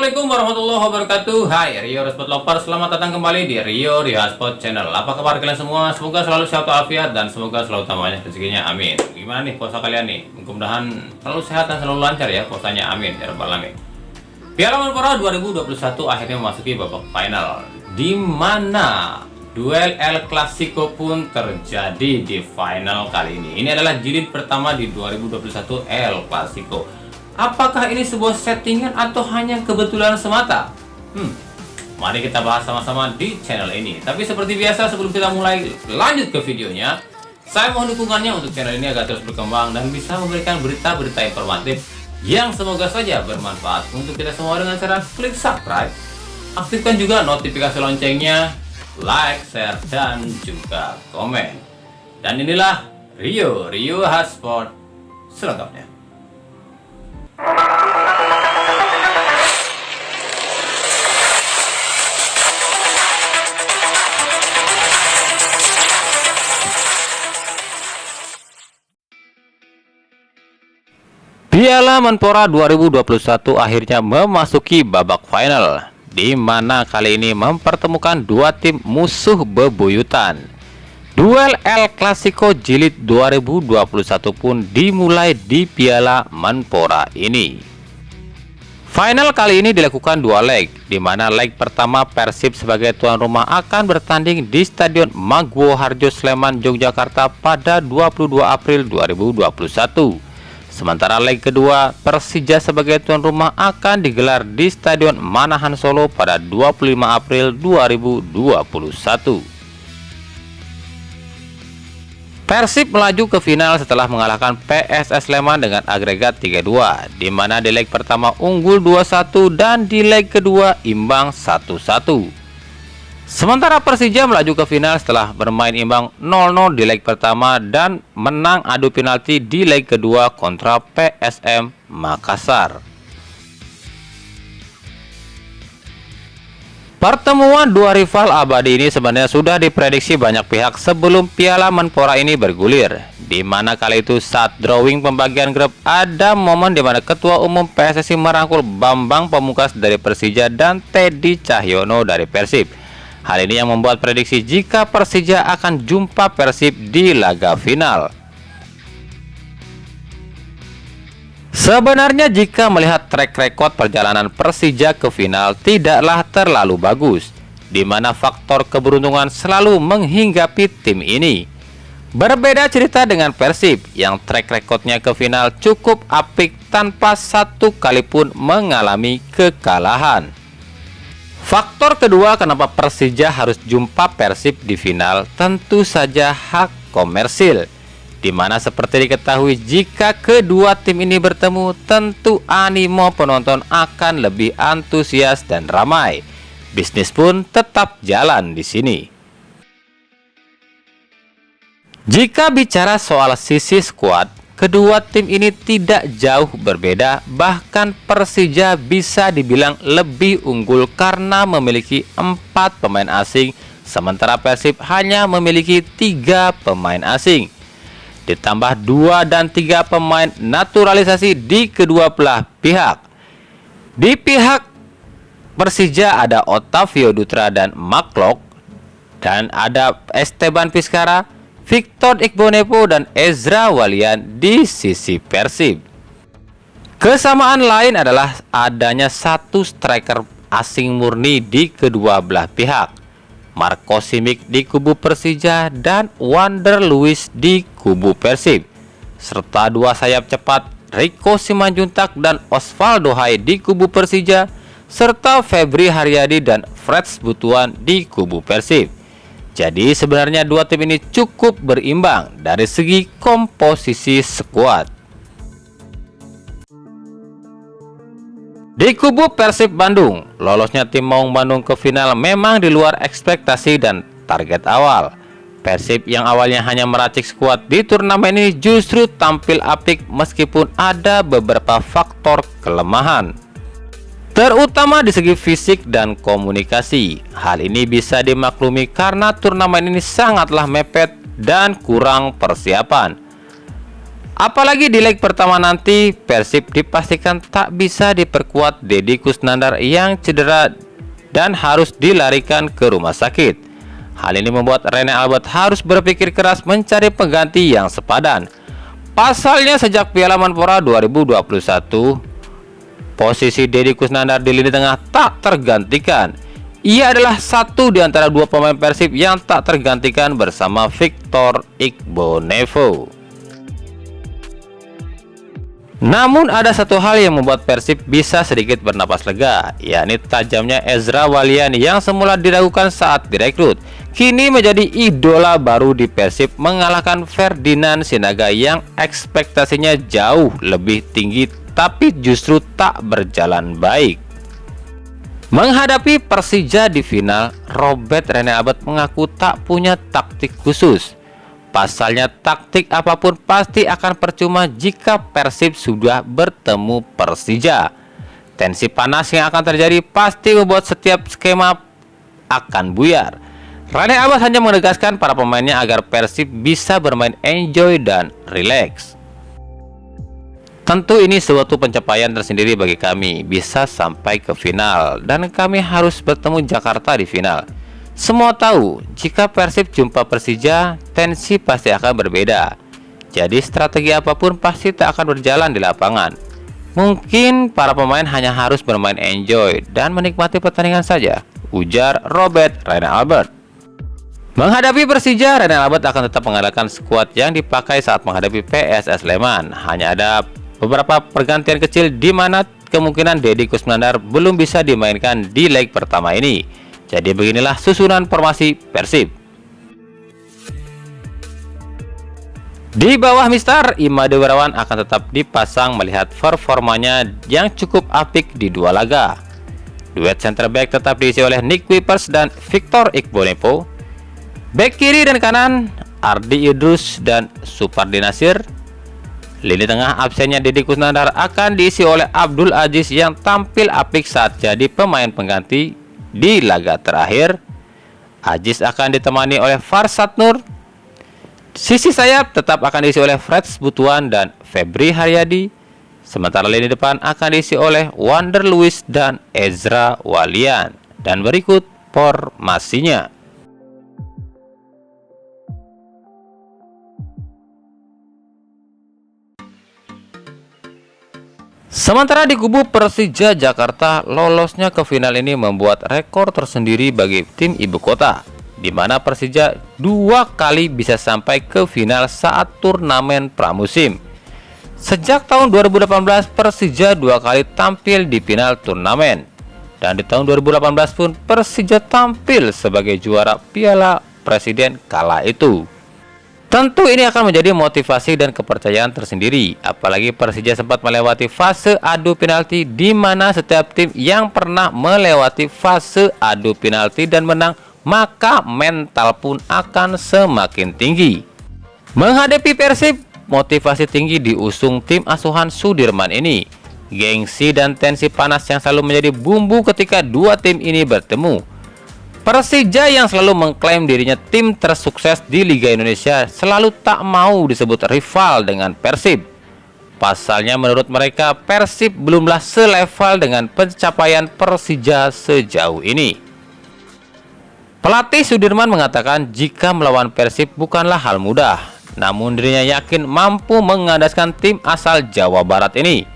Assalamualaikum warahmatullahi wabarakatuh. Hai Rio Sport Lover, selamat datang kembali di Rio Sport Channel. Apa kabar kalian semua? Semoga selalu sehat walafiat dan semoga selalu tambahnya rezekinya, amin. Gimana nih puasa kalian nih? Mudah-mudahan selalu sehat dan selalu lancar ya puasanya, amin ya rabbal alamin. Piala Menpora 2021 akhirnya memasuki babak final, di mana duel El Clasico pun terjadi di final kali ini. Ini adalah jilid pertama di 2021 El Clasico. Apakah ini sebuah settingan atau hanya kebetulan semata? Mari kita bahas sama-sama di channel ini. Tapi seperti biasa, sebelum kita mulai lanjut ke videonya, saya mohon dukungannya untuk channel ini agar terus berkembang dan bisa memberikan berita-berita informatif yang semoga saja bermanfaat untuk kita semua dengan cara klik subscribe, aktifkan juga notifikasi loncengnya, like, share, dan juga komen. Dan inilah Rio Sport selengkapnya. Piala Menpora 2021 akhirnya memasuki babak final, di mana kali ini mempertemukan dua tim musuh bebuyutan. Duel El Clasico jilid 2021 pun dimulai di Piala Menpora ini. Final kali ini dilakukan dua leg, di mana leg pertama Persib sebagai tuan rumah akan bertanding di Stadion Maguwo Harjo Sleman, Yogyakarta pada 22 April 2021. Sementara leg kedua Persija sebagai tuan rumah akan digelar di Stadion Manahan Solo pada 25 April 2021. Persib melaju ke final setelah mengalahkan PSS Sleman dengan agregat 3-2, di mana di leg pertama unggul 2-1 dan di leg kedua imbang 1-1. Sementara Persija melaju ke final setelah bermain imbang 0-0 di leg pertama dan menang adu penalti di leg kedua kontra PSM Makassar. Pertemuan dua rival abadi ini sebenarnya sudah diprediksi banyak pihak sebelum Piala Menpora ini bergulir, di mana kali itu saat drawing pembagian grup ada momen di mana Ketua Umum PSSI merangkul Bambang Pamungkas dari Persija dan Teddy Cahyono dari Persib. Hal ini yang membuat prediksi jika Persija akan jumpa Persib di laga final. Sebenarnya jika melihat track record perjalanan Persija ke final tidaklah terlalu bagus, di mana faktor keberuntungan selalu menghinggapi tim ini. Berbeda cerita dengan Persib yang track recordnya ke final cukup apik tanpa satu kali pun mengalami kekalahan. Faktor kedua kenapa Persija harus jumpa Persib di final tentu saja hak komersil, di mana seperti diketahui jika kedua tim ini bertemu tentu animo penonton akan lebih antusias dan ramai. Bisnis pun tetap jalan di sini. Jika bicara soal sisi skuad, kedua tim ini tidak jauh berbeda, bahkan Persija bisa dibilang lebih unggul karena memiliki 4 pemain asing, sementara Persib hanya memiliki 3 pemain asing. Ditambah 2 dan 3 pemain naturalisasi di kedua belah pihak. Di pihak Persija ada Otavio Dutra dan Maklok, dan ada Esteban Vizcara, Victor Ikhbonepo dan Ezra Walian di sisi Persib. Kesamaan lain adalah adanya satu striker asing murni di kedua belah pihak, Marco Simic di kubu Persija dan Wander Luiz di kubu Persib, serta 2 sayap cepat Rico Simanjuntak dan Osvaldo Hai di kubu Persija, serta Febri Haryadi dan Freds Butuan di kubu Persib. Jadi sebenarnya dua tim ini cukup berimbang dari segi komposisi skuad. Di kubu Persib Bandung, lolosnya tim Maung Bandung ke final memang di luar ekspektasi dan target awal. Persib yang awalnya hanya meracik skuad di turnamen ini justru tampil apik meskipun ada beberapa faktor kelemahan, terutama di segi fisik dan komunikasi. Hal ini bisa dimaklumi karena turnamen ini sangatlah mepet dan kurang persiapan. Apalagi di leg pertama nanti, Persib dipastikan tak bisa diperkuat Deddy Kusnandar yang cedera dan harus dilarikan ke rumah sakit. Hal ini membuat Rene Albert harus berpikir keras mencari pengganti yang sepadan. Pasalnya sejak Piala Menpora 2021, posisi Deddy Kusnandar di lini tengah tak tergantikan. Ia adalah satu di antara dua pemain Persib yang tak tergantikan bersama Victor Igbonevo. Namun ada satu hal yang membuat Persib bisa sedikit bernapas lega, yakni tajamnya Ezra Walian yang semula diragukan saat direkrut, kini menjadi idola baru di Persib, mengalahkan Ferdinand Sinaga yang ekspektasinya jauh lebih tinggi tapi justru tak berjalan baik. Menghadapi Persija di final, Robert Rene Albert mengaku tak punya taktik khusus. Pasalnya taktik apapun pasti akan percuma jika Persib sudah bertemu Persija. Tensi panas yang akan terjadi pasti membuat setiap skema akan buyar. Rene Albert hanya menegaskan para pemainnya agar Persib bisa bermain enjoy dan rileks. Tentu ini suatu pencapaian tersendiri bagi kami, bisa sampai ke final, dan kami harus bertemu Jakarta di final. Semua tahu, jika Persib jumpa Persija, tensi pasti akan berbeda. Jadi strategi apapun pasti tak akan berjalan di lapangan. Mungkin para pemain hanya harus bermain enjoy dan menikmati pertandingan saja, ujar Robert Rene Albert. Menghadapi Persija, Rene Albert akan tetap mengandalkan skuad yang dipakai saat menghadapi PSS Sleman. Hanya ada beberapa pergantian kecil di mana kemungkinan Deddy Kusnandar belum bisa dimainkan di leg pertama ini. Jadi beginilah susunan formasi Persib. Di bawah Mister Imade Wirawan akan tetap dipasang melihat performanya yang cukup apik di dua laga. Duet center back tetap diisi oleh Nick Kuipers dan Victor Igbonevo. Back kiri dan kanan Ardi Idrus dan Supardi Nasir. Lini tengah absennya Deddy Kusnandar akan diisi oleh Abdul Aziz yang tampil apik saat jadi pemain pengganti di laga terakhir. Aziz akan ditemani oleh Farsad Nur. Sisi sayap tetap akan diisi oleh Freds Butuan dan Febri Haryadi. Sementara lini depan akan diisi oleh Wander Luiz dan Ezra Walian. Dan berikut formasinya. Sementara di kubu Persija Jakarta, lolosnya ke final ini membuat rekor tersendiri bagi tim ibu kota, di mana Persija 2 kali bisa sampai ke final saat turnamen pramusim. Sejak tahun 2018, Persija 2 kali tampil di final turnamen, dan di tahun 2018 pun Persija tampil sebagai juara Piala Presiden kala itu. Tentu ini akan menjadi motivasi dan kepercayaan tersendiri, apalagi Persija sempat melewati fase adu penalti, di mana setiap tim yang pernah melewati fase adu penalti dan menang, maka mental pun akan semakin tinggi. Menghadapi Persib, motivasi tinggi diusung tim asuhan Sudirman ini. Gengsi dan tensi panas yang selalu menjadi bumbu ketika dua tim ini bertemu. Persija yang selalu mengklaim dirinya tim tersukses di Liga Indonesia selalu tak mau disebut rival dengan Persib. Pasalnya menurut mereka Persib belumlah selevel dengan pencapaian Persija sejauh ini. Pelatih Sudirman mengatakan jika melawan Persib bukanlah hal mudah, namun dirinya yakin mampu mengandaskan tim asal Jawa Barat ini.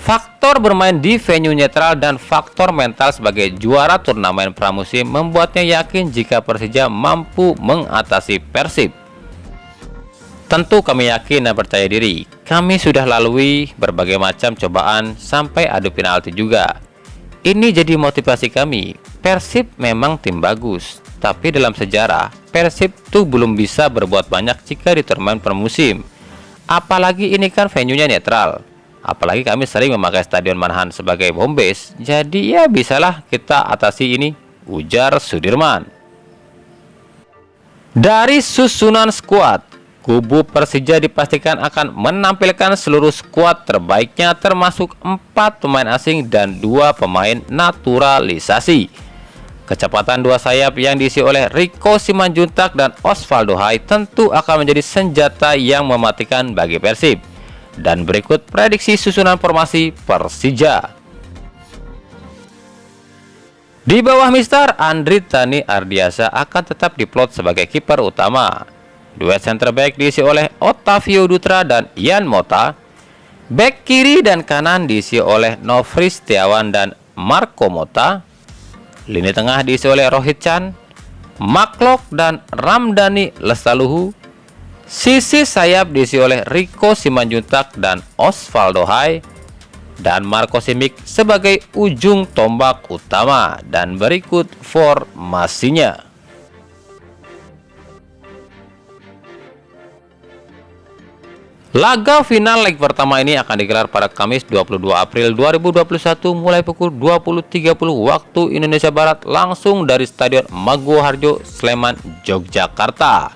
Faktor bermain di venue netral dan faktor mental sebagai juara turnamen pramusim membuatnya yakin jika Persija mampu mengatasi Persib. Tentu kami yakin dan percaya diri. Kami sudah lalui berbagai macam cobaan sampai adu penalti juga. Ini jadi motivasi kami. Persib memang tim bagus, tapi dalam sejarah Persib tuh belum bisa berbuat banyak jika di turnamen pramusim. Apalagi ini kan venue-nya netral. Apalagi kami sering memakai Stadion Manahan sebagai home base, jadi ya bisalah kita atasi ini, ujar Sudirman. Dari susunan skuad, kubu Persija dipastikan akan menampilkan seluruh skuad terbaiknya termasuk 4 pemain asing dan 2 pemain naturalisasi. Kecepatan dua sayap yang diisi oleh Rico Simanjuntak dan Osvaldo Hai tentu akan menjadi senjata yang mematikan bagi Persib. Dan berikut prediksi susunan formasi Persija. Di bawah Mister Andri Tani Ardiasa akan tetap diplot sebagai kiper utama. Duet center back diisi oleh Otavio Dutra dan Ian Mota. Back kiri dan kanan diisi oleh Nofri Setiawan dan Marco Mota. Lini tengah diisi oleh Rohit Chan, Maklok dan Ramdhani Lestaluhu. Sisi sayap diisi oleh Rico Simanjuntak dan Osvaldo Hai, dan Marco Simic sebagai ujung tombak utama. Dan berikut formasinya. Laga final leg pertama ini akan digelar pada Kamis 22 April 2021 mulai pukul 20.30 waktu Indonesia Barat langsung dari Stadion Maguwo Harjo, Sleman, Yogyakarta.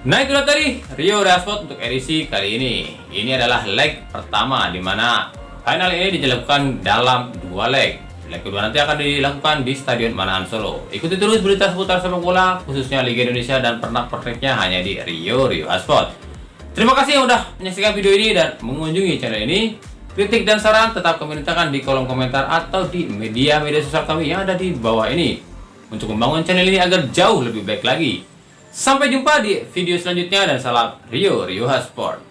Nah, itulah tadi Rio Dashboard untuk edisi kali ini. Ini adalah leg pertama di mana final ini dilakukan dalam 2 leg. Leg kedua nanti akan dilakukan di Stadion Manahan Solo. Ikuti terus berita seputar sepak bola khususnya Liga Indonesia dan pernak-perniknya hanya di Rio Dashboard. Terima kasih yang udah menyaksikan video ini dan mengunjungi channel ini. Kritik dan saran tetap kami mintakan di kolom komentar atau di media sosial kami yang ada di bawah ini untuk membangun channel ini agar jauh lebih baik lagi. Sampai jumpa di video selanjutnya dan salam Rio Dashboard.